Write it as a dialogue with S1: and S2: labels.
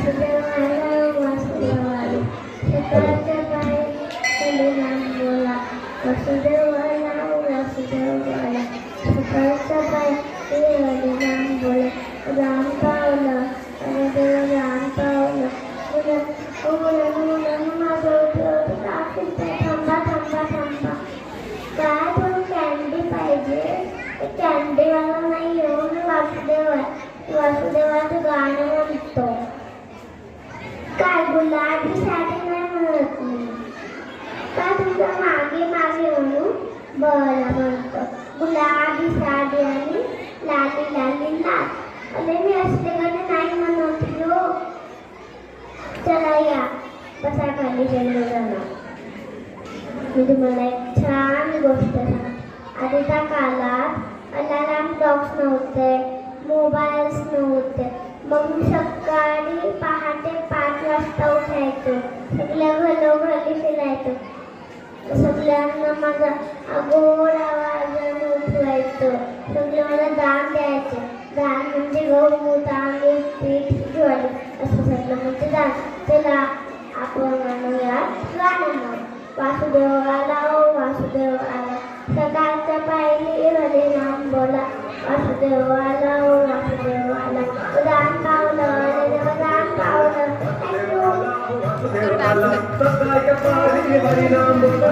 S1: वासुदेवाला सकाळच्या पायी हरिनाम बोला वासुदेवाला वासुदेवाला सकाळच्या पायी हरिनाम बोला राम पावलं अरे देव राम पावलं मुलांना माझं थांबा थांबा थांबा काय थोडं कॅन्डी पाहिजे कॅन्डीवाला नाही येऊन वासुदेवाचं गाणं म्हणतो काय गुलाबी साडी नाही म्हणत मी काय तुमच्या मागे मागे म्हणू बरं म्हणतो गुलाबी साडी आणि लाली लाली लाल अरे मी असले गाणे नाही म्हणत हो चला या बसा खाली चंद्रजना मी तुम्हाला एक छान गोष्ट सांग आधीच्या काळात अलार्म क्लॉक्स नव्हते मोबाईल्स नव्हते मग मी सकाळी पहाटे 5 वाजता उठायचो सगळ्या घरोघरी फिरायचो सगळ्यांना माझा गोड आवाजाने उठवायचो सगळे मला दान द्यायचे दान म्हणजे गहू तांदूळ पीठ ज्वारी असं सगळं म्हणजे दान त्याला आपण म्हणूया गाणं वासुदेव आला ओ वासुदेव आला सकाळच्या पायरी हरिनाम बोला वासुदेव आला ओ वासुदेव आला दान पावलं अरे देव दान पावलं थँक्यू
S2: वासुदेव आला सकाळच्या पायरी हरिनाम बोला